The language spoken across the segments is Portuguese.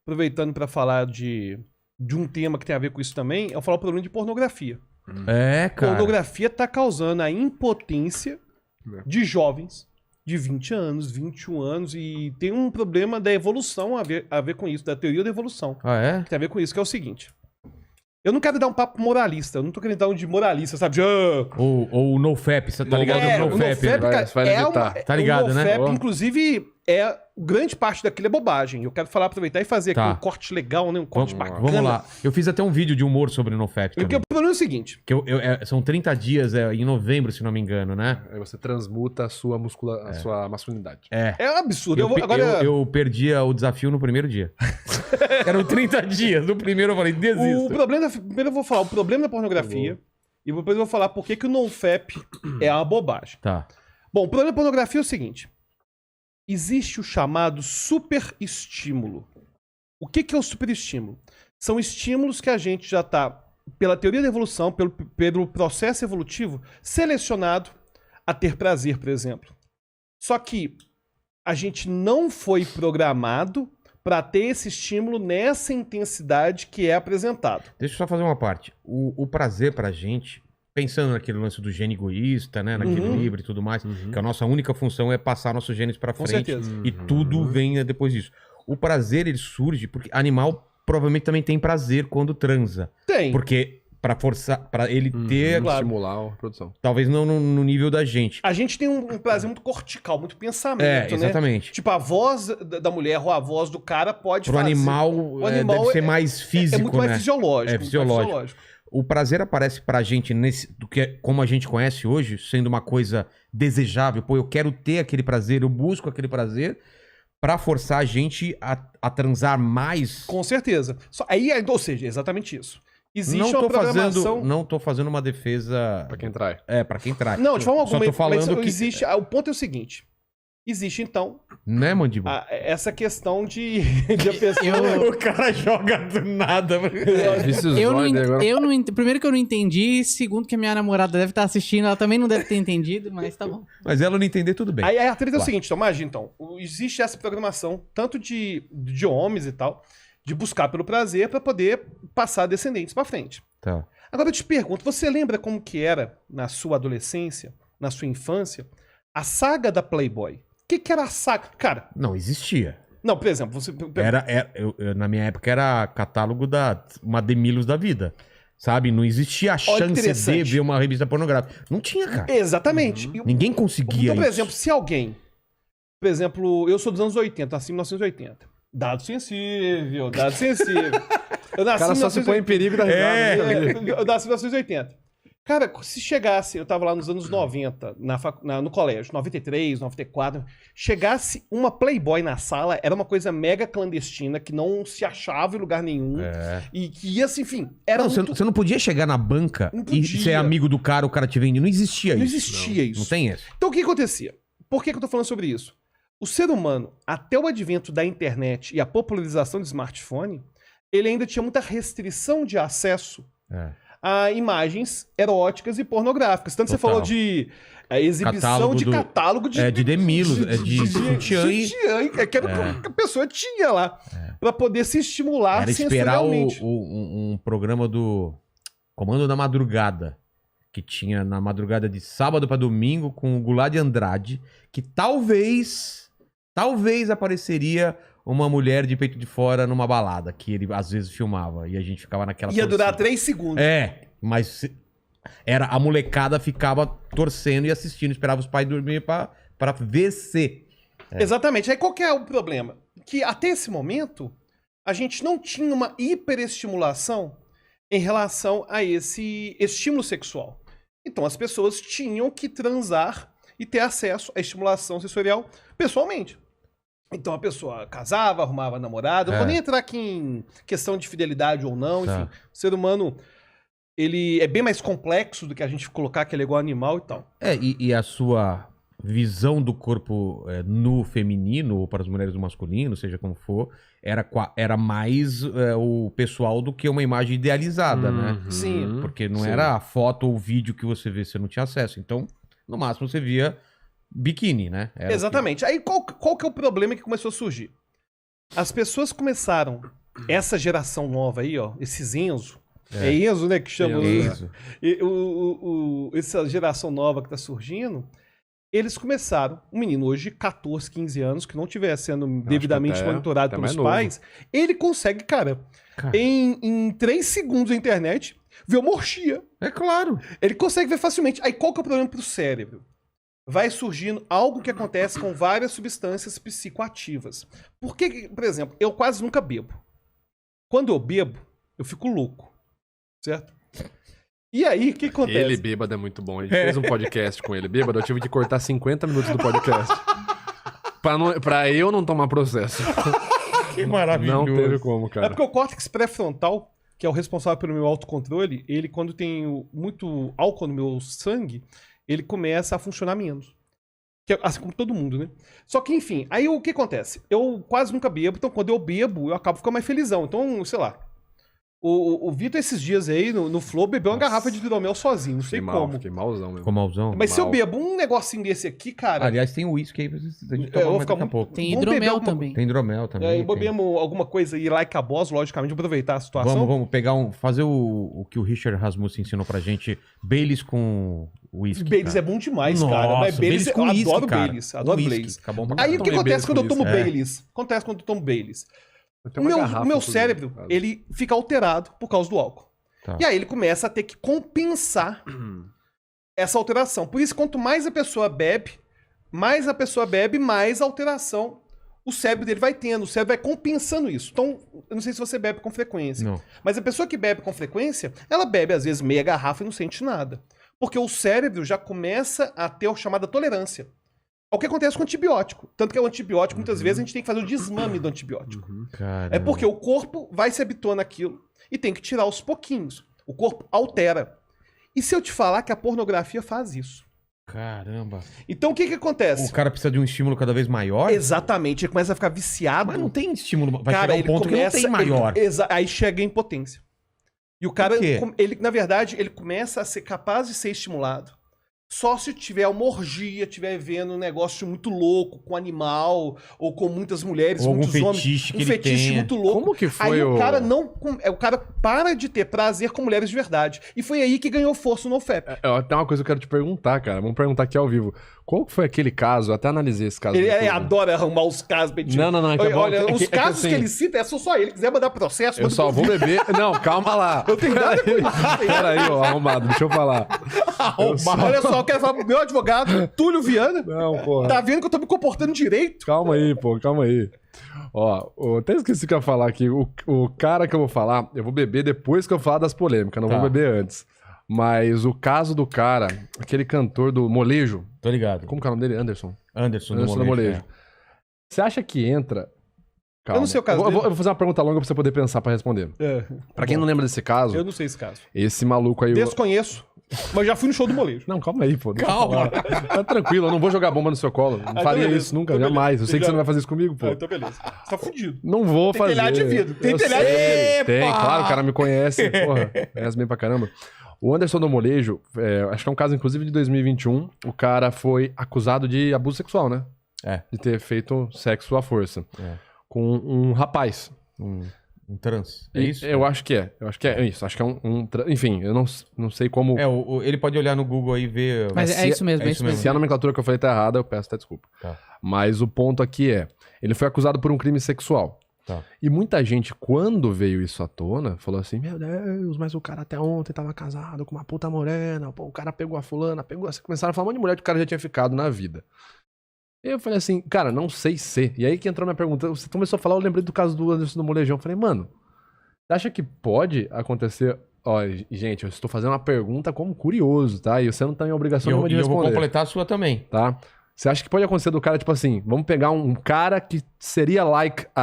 aproveitando para falar de um tema que tem a ver com isso também, é falar o problema de pornografia. É, cara. Pornografia tá causando a impotência de jovens de 20 anos, 21 anos, e tem um problema da evolução a ver com isso, da teoria da evolução. Ah, é? Que tem a ver com isso, que é o seguinte. Eu não quero dar um papo moralista, eu não tô querendo dar um de moralista, sabe? Ou o NoFap, você tá ligado no o NoFap, NoFap, né? cara, vai evitar. Tá ligado, o né? NoFap, inclusive, grande parte daquilo é bobagem. Eu quero aproveitar e fazer aqui um corte legal, né? Um corte bacana. Vamos lá. Eu fiz até um vídeo de humor sobre o NoFap também. Porque o problema é o seguinte. Que são 30 dias, em novembro, se não me engano, né? Aí você transmuta a sua sua masculinidade. É um absurdo. Eu perdi o desafio no primeiro dia. Eram 30 dias. No primeiro eu falei, desisto. Primeiro eu vou falar o problema da pornografia. E depois eu vou falar por que o NoFap é uma bobagem. Tá. Bom, o problema da pornografia é o seguinte. Existe o chamado superestímulo. O que é o superestímulo? São estímulos que a gente já está, pela teoria da evolução, pelo processo evolutivo, selecionado a ter prazer, por exemplo. Só que a gente não foi programado para ter esse estímulo nessa intensidade que é apresentado. Deixa eu só fazer uma parte. O prazer pra gente, pensando naquele lance do gene egoísta, né? Naquele livro e tudo mais, que a nossa única função é passar nossos genes pra frente. Com certeza. E tudo vem depois disso. O prazer, ele surge porque animal provavelmente também tem prazer quando transa. Tem. Porque pra forçar, pra ele ter... Claro. Estimular a produção. Talvez não no nível da gente. A gente tem um prazer muito cortical, muito pensamento, né? Exatamente. Tipo, a voz da mulher ou a voz do cara pode Pro fazer... animal, deve ser mais físico, é muito mais né? fisiológico. É fisiológico. O prazer aparece pra gente como a gente conhece hoje, sendo uma coisa desejável. Pô, eu quero ter aquele prazer, eu busco aquele prazer pra forçar a gente a transar mais. Com certeza. Ou seja, exatamente isso. Existe Não uma tô programação... não tô fazendo uma defesa... Pra quem trai. Pra quem trai. Não, de forma alguma. Só tô falando que... Existe, o ponto é o seguinte. Existe, então, Né, Mandíbula? essa questão de a pessoa... O cara joga do nada. Primeiro que eu não entendi, segundo que a minha namorada deve estar assistindo, ela também não deve ter entendido, mas tá bom. Mas ela não entender, tudo bem. Aí a treta é o seguinte, então, imagina, então, existe essa programação, tanto de homens e tal, de buscar pelo prazer pra poder passar descendentes pra frente. Tá. Agora eu te pergunto, você lembra como que era na sua adolescência, na sua infância, a saga da Playboy? O que era a saga? Cara... Não, existia. Não, por exemplo, você... Na minha época era catálogo da uma Demilos da vida. Sabe? Não existia a chance de ver uma revista pornográfica. Não tinha, cara. Exatamente. Ninguém conseguia então, por isso. exemplo, se alguém... Por exemplo, eu sou dos anos 80, nasci em 1980. Dado sensível. Eu nasci O cara só se põe em perigo da risada. Eu nasci em 1980. Cara, se chegasse, eu tava lá nos anos 90, no colégio, 93, 94, chegasse uma Playboy na sala, era uma coisa mega clandestina, que não se achava em lugar nenhum, e que ia assim, enfim, era Não, muito... você não podia chegar na banca e ser amigo do cara, o cara te vende. Não existia isso. Não existia isso. Não tem isso. Então o que acontecia? Por que eu tô falando sobre isso? O ser humano, até o advento da internet e a popularização do smartphone, ele ainda tinha muita restrição de acesso a imagens eróticas e pornográficas. Tanto você falou de exibição de catálogo de Demilos, de sutiã que era o que a pessoa tinha lá, pra poder se estimular era esperar sensorialmente. um programa do Comando da Madrugada, que tinha na madrugada de sábado pra domingo com o Goulart de Andrade, que talvez apareceria uma mulher de peito de fora numa balada, que ele às vezes filmava, e a gente ficava naquela Ia torcida. durar 3 segundos. Mas a molecada ficava torcendo e assistindo, esperava os pais dormir pra ver se... Exatamente. Aí qual que é o problema? Que até esse momento, a gente não tinha uma hiperestimulação em relação a esse estímulo sexual. Então as pessoas tinham que transar e ter acesso à estimulação sensorial pessoalmente. Então a pessoa casava, arrumava namorado. Não vou nem entrar aqui em questão de fidelidade ou não. Enfim, o ser humano, ele é bem mais complexo do que a gente colocar que ele é igual animal e tal. E a sua visão do corpo no feminino, ou para as mulheres do masculino, seja como for, era mais o pessoal do que uma imagem idealizada, né? Sim. Porque não era a foto ou o vídeo que você vê, você não tinha acesso. Então, no máximo, você via biquíni, né? Exatamente. Aí qual que é o problema que começou a surgir? as pessoas começaram, essa geração nova aí, ó, esses Enzo, é Enzo, né, que chama Enzo. essa geração nova que tá surgindo, eles começaram, um menino hoje de 14, 15 anos, que não estiver sendo devidamente monitorado até pelos mais pais, ele consegue, cara, Cara. em 3 segundos na internet, ver uma orgia. É claro. Ele consegue ver facilmente. Aí qual que é o problema pro cérebro? Vai surgindo algo que acontece com várias substâncias psicoativas. Por que, por exemplo, eu quase nunca bebo. Quando eu bebo, eu fico louco. Certo? E aí, o que acontece? Ele bêbado é muito bom. A gente fez um podcast com ele bêbado, eu tive que cortar 50 minutos do podcast. Pra eu não tomar processo. Que maravilhoso. Não teve como, É cara. porque o córtex pré-frontal, que é o responsável pelo meu autocontrole, ele, quando tem muito álcool no meu sangue, ele começa a funcionar menos. Que é assim como todo mundo, né? Só que, enfim, aí o que acontece? Eu quase nunca bebo, então quando eu bebo, eu acabo ficando mais felizão. Então, sei lá. O Vitor, esses dias aí, no Flow, bebeu uma garrafa de hidromel sozinho, não sei como. Fiquei malzão mesmo. Ficou malzão? Mas se eu mal. bebo um negocinho desse aqui, cara... Aliás, tem uísque aí pra gente eu tomar vou mais ficar daqui a muito- pouco. Tem Vamos hidromel beber alguma- também. Tem hidromel também. aí tem. bebemos alguma coisa aí, like a boss, logicamente, aproveitar a situação. Vamos pegar fazer o que o Richard Rasmussen ensinou pra gente, Baileys com uísque. Baileys cara. é bom demais, Nossa, cara. Mas Baileys, com eu uísque, adoro cara. Baileys. Com Adoro uísque, Baileys. fica bom pra Aí o que Tomei acontece Baileys quando eu com tomo uísque. Baileys? Acontece quando eu tomo Baileys. Eu tenho O uma meu, garrafa, o meu inclusive, cérebro, em casa. ele fica alterado por causa do álcool. Tá. E aí ele começa a ter que compensar essa alteração. Por isso, quanto mais a pessoa bebe, mais alteração o cérebro dele vai tendo. O cérebro vai compensando isso. Então, eu não sei se você bebe com frequência. Não. Mas a pessoa que bebe com frequência, ela bebe às vezes meia garrafa e não sente nada. Porque o cérebro já começa a ter a chamada tolerância. É o que acontece com o antibiótico. Tanto que o antibiótico, muitas vezes, a gente tem que fazer o desmame do antibiótico. Caramba. É porque o corpo vai se habituando àquilo e tem que tirar aos pouquinhos. O corpo altera. E se eu te falar que a pornografia faz isso? Caramba. Então o que acontece? O cara precisa de um estímulo cada vez maior? Exatamente, ele começa a ficar viciado. Mas não tem estímulo. Vai Cara, chegar um ponto que não tem maior. Aí chega a impotência. E o cara, Por quê? ele, na verdade, ele começa a ser capaz de ser estimulado só se tiver uma orgia, tiver vendo um negócio muito louco com animal, ou com muitas mulheres, Ou algum muitos homens. fetiche que Um ele fetiche tenha. muito louco. Como que foi Aí o... o cara não. O cara para de ter prazer com mulheres de verdade. E foi aí que ganhou força no NoFap. Tem uma coisa que eu quero te perguntar, cara. Vamos perguntar aqui ao vivo. Qual que foi aquele caso? Eu até analisei esse caso. Ele no YouTube. adora arrumar os casos, Betinho. Não, é que é bom. Olha, É os que casos assim, que ele cita, são só ele. Quiser mandar processo, Eu manda só pro vou beber... Não, calma lá. Eu tenho nada com isso. Peraí, ó, arrumado. Deixa eu falar. Olha só, eu quero falar pro meu advogado, Túlio Viana. Não, porra. Tá vendo que eu tô me comportando direito? Calma aí, pô, calma aí. Ó, eu até esqueci o que eu ia falar aqui. O cara que eu vou falar, eu vou beber depois que eu falar das polêmicas, não Tá. vou beber antes. Mas o caso do cara, aquele cantor do Molejo, Tô ligado. como que é o nome dele? Anderson Anderson do do Molejo. Molejo. Você acha que entra... Calma. Eu não sei o caso eu vou dele. fazer uma pergunta longa pra você poder pensar pra responder. Pra quem não lembra desse caso, Eu não sei esse caso. esse maluco aí... Desconheço, mas já fui no show do molejo. Não, calma aí, pô. Calma. Tá tranquilo, eu não vou jogar bomba no seu colo. Não então faria beleza, isso nunca, então jamais. Eu sei que beleza. você não vai fazer isso comigo, pô. Então beleza. Você tá fudido. Não vou Tem fazer. telhado de vidro. Tem Eu telhado de sei. vidro. Tem, Epa! claro, o cara me conhece. Porra, conhece bem pra caramba. O Anderson do Molejo, acho que é um caso, inclusive, de 2021. O cara foi acusado de abuso sexual, né? É. De ter feito sexo à força. É. Com um rapaz. Um trans. É E isso? Eu acho que é. Eu acho que é isso. Acho que é enfim, eu não sei como... É, ele pode olhar no Google aí e ver. Mas é isso mesmo, é é isso isso mesmo. Se a nomenclatura que eu falei tá errada, eu peço até desculpa. Tá. Mas o ponto aqui é, ele foi acusado por um crime sexual. Tá. E muita gente, quando veio isso à tona, falou assim, meu Deus, mas o cara até ontem tava casado com uma puta morena, pô, o cara pegou a fulana, pegou... Começaram a falar um monte de mulher que o cara já tinha ficado na vida. E eu falei assim, cara, não sei se. E aí que entrou minha pergunta, você começou a falar, eu lembrei do caso do Anderson do Molejão. Eu falei, mano, você acha que pode acontecer... Ó, gente, eu estou fazendo uma pergunta como curioso, tá? E você não tá em obrigação nenhuma de E eu vou responder, completar a sua também. tá? Você acha que pode acontecer do cara, tipo assim, vamos pegar um cara que seria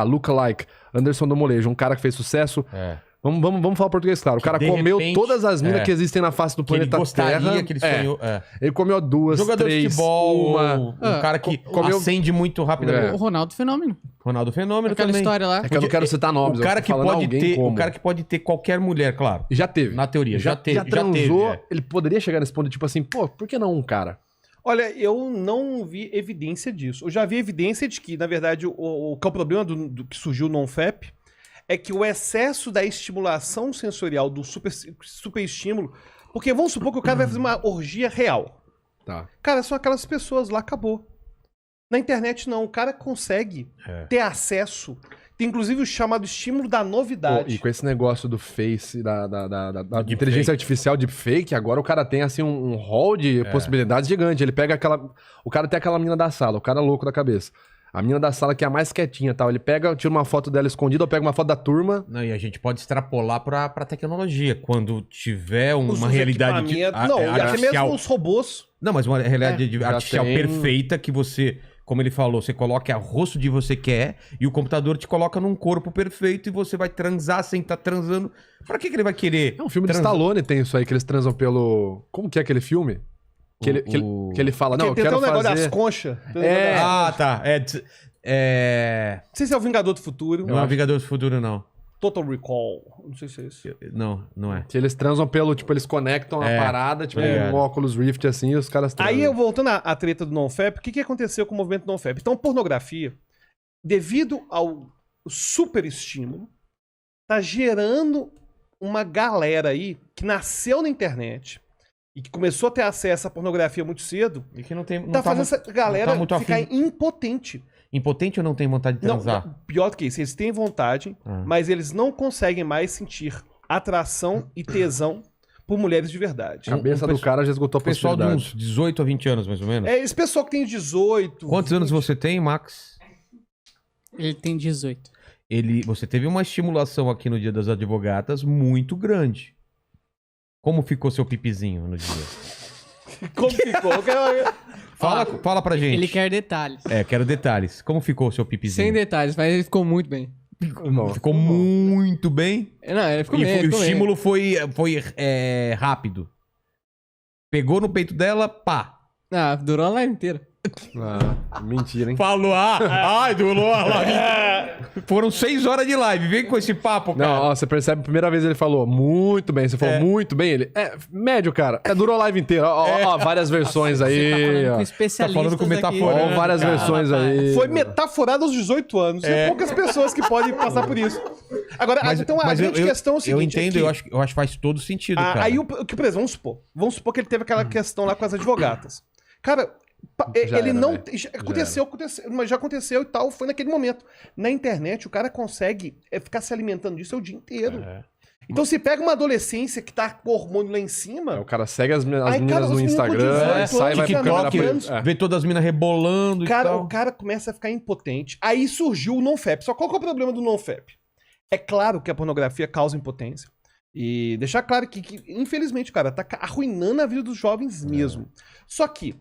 look-alike, Anderson do Molejo, um cara que fez sucesso. É. Vamos falar português, claro. O cara de comeu repente, todas as minas é. que existem na face do Que ele planeta gostaria, Terra. que ele É. sonhou. É. Ele comeu duas, Jogador três, de futebol, uma... um cara que comeu- acende muito rapidamente. É. O Ronaldo Fenômeno. Ronaldo Fenômeno Aquela também. história lá. É que eu não quero citar nomes, O cara eu tô que falando pode alguém ter, como. o cara que pode ter qualquer mulher, claro. E já teve. Na teoria, já teve. Já transou, é. ele poderia chegar nesse ponto de tipo assim, pô, por que não um cara? Olha, eu não vi evidência disso. Eu já vi evidência de que, na verdade, o que é o problema do que surgiu no NoFap é que o excesso da estimulação sensorial, do super estímulo, porque vamos supor que o cara vai fazer uma orgia real. Tá. Cara, são aquelas pessoas lá, acabou. Na internet não, o cara consegue ter acesso. Tem inclusive o chamado estímulo da novidade. Pô, e com esse negócio do Face, da Deepfake. inteligência artificial deepfake, agora o cara tem assim um hall de possibilidades gigante. Ele pega aquela. O cara tem aquela menina da sala, o cara louco da cabeça. A menina da sala que é a mais quietinha e tal. Ele pega, tira uma foto dela escondida, ou pega uma foto da turma. Não, e a gente pode extrapolar pra tecnologia. Quando tiver Os uma realidade equipamentos- Não, e até artificial. mesmo os robôs. Não, mas uma realidade já artificial tem. perfeita que você, como ele falou, você coloca o rosto de você quer e o computador te coloca num corpo perfeito e você vai transar sem estar transando. Pra que ele vai querer? É um filme do Stallone, tem isso aí, que eles transam pelo. Como que é aquele filme? Que ele fala, não, eu tem até quero um negócio fazer. das conchas. Tem um É. negócio das- Ah, tá. Não sei se é o Vingador do Futuro. Não é Vingadores do Futuro, não. Total Recall. Não sei se é isso. Não é. Que eles transam pelo, tipo, eles conectam a parada, tipo, É. um óculos Rift assim, e os caras transam. Aí, eu voltando à treta do NoFap, o que aconteceu com o movimento do NoFap? Então, pornografia, devido ao super estímulo, tá gerando uma galera aí que nasceu na internet e que começou a ter acesso à pornografia muito cedo, E que não tem. Não tá fazendo muito- essa galera não tá muito ficar afim. impotente. Impotente ou não tem vontade de Não, transar? pior do que isso, eles têm vontade, mas eles não conseguem mais sentir atração e tesão por mulheres de verdade. A cabeça do cara já esgotou a Pessoal de possibilidade. uns 18 a 20 anos, mais ou menos. É esse pessoal que tem 18. Quantos anos você tem, Max? Ele tem 18. Você teve uma estimulação aqui no Dia das Advogatas muito grande. Como ficou seu pipizinho no dia? Como ficou? Eu quero- Fala pra gente. Ele quer detalhes. Quero detalhes. Como ficou o seu pipizinho? Sem detalhes, mas ele ficou muito bem. Não. Ficou muito bem. Não, ele ficou E bem. o ele ficou bem. estímulo foi rápido. Pegou no peito dela, pá. Ah, durou a live inteira. Ah, mentira, hein? Falou, ai, durou a live. Foram 6 horas de live. Vem com esse papo, cara. Não, ó, você percebe, a primeira vez ele falou muito bem. Você falou muito bem. Ele, médio, cara. Durou a live inteira. Ó, várias versões Você tá aí. falando com Ó. especialistas Tá falando com aqui. metaforando, Ó, várias cara. versões aí. Foi metaforado aos 18 anos. Tem poucas pessoas que podem passar por isso. Agora, então a grande questão é o seguinte. Eu entendo, é eu acho que faz todo sentido, cara. Aí, por exemplo, vamos supor que ele teve aquela questão lá com as advogatas. Cara, Já ele era, não. velho. Aconteceu, mas já aconteceu e tal, foi naquele momento. Na internet, o cara consegue ficar se alimentando disso o dia inteiro. Então, se pega uma adolescência que tá com o hormônio lá em cima. O cara segue as Aí, meninas cara, os no meninos com Instagram, 18 sai, vai anos, pra câmera 19 pra anos. ele. Vê todas as minas rebolando e Cara, tal. o cara começa a ficar impotente. Aí surgiu o NoFap. Só qual que é o problema do NoFap? É claro que a pornografia causa impotência. E deixar claro que infelizmente, cara, tá arruinando a vida dos jovens mesmo. Só que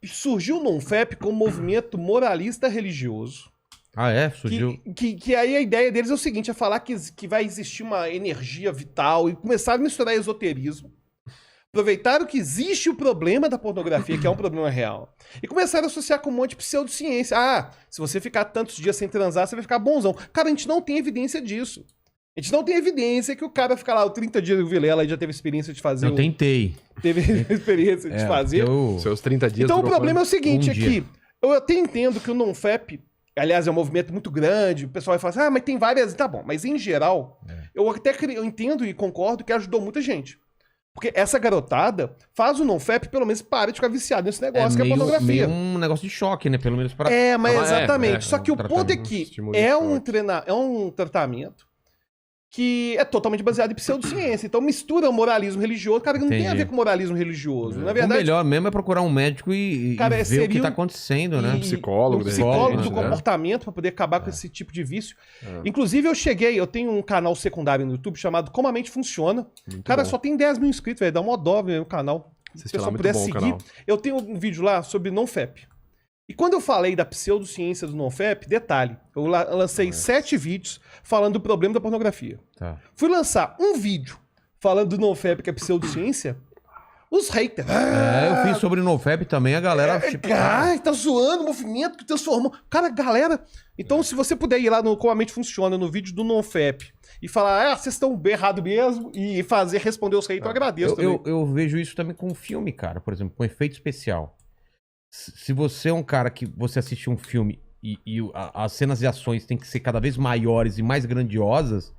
surgiu o NoFap como movimento moralista religioso. Ah, surgiu. Que aí a ideia deles é o seguinte, é falar que vai existir uma energia vital e começar a misturar esoterismo. Aproveitaram que existe o problema da pornografia, que é um problema real, e começaram a associar com um monte de pseudociência. Ah, se você ficar tantos dias sem transar, você vai ficar bonzão. Cara, a gente não tem evidência disso. A gente não tem evidência que o cara fica lá, o 30 dias do Vilela e já teve experiência de fazer. Eu tentei. Teve experiência de fazer. Seus 30 dias. Então o durou problema é o seguinte, Um é dia. que eu até entendo que o NoFap, aliás, é um movimento muito grande, o pessoal vai falar assim, mas tem várias, tá bom, mas em geral, eu entendo e concordo que ajudou muita gente. Porque essa garotada faz o NoFap, pelo menos, para de ficar viciado nesse negócio, que é a pornografia. meio um negócio de choque, né? Pelo menos pra... Mas Ah, exatamente. Só que um o ponto é que estímulo de é choque. um tratamento que é totalmente baseado em pseudociência. Então mistura o moralismo religioso. Cara, que não tem a Entendi. ver com moralismo religioso. Na O verdade, melhor mesmo é procurar um médico e Cara, ver o seria que tá um- acontecendo, né? e- Psicólogo, um de psicólogo repente, do né? comportamento para poder acabar com esse tipo de vício. Inclusive, eu tenho um canal secundário no YouTube chamado Como a Mente Funciona. Cara, bom. só tem 10 mil inscritos, velho. Dá uma dó ver o canal. Se Assiste o pessoal lá, muito puder bom o seguir. canal. Eu tenho um vídeo lá sobre NoFap. E quando eu falei da pseudociência do NoFap, detalhe, eu lancei 7 vídeos falando do problema da pornografia. Tá. Fui lançar um vídeo falando do NoFap, que é pseudociência, os haters. Eu fiz sobre NoFap também, a galera... tipo, Cara, tá zoando o movimento que transformou. Cara, galera. Então, se você puder ir lá no Como a Mente Funciona, no vídeo do NoFap, e falar, vocês estão errado mesmo, e responder os haters, eu agradeço também. eu vejo isso também com filme, cara. Por exemplo, com efeito especial. se você é um cara que você assiste um filme e as cenas de ações têm que ser cada vez maiores e mais grandiosas,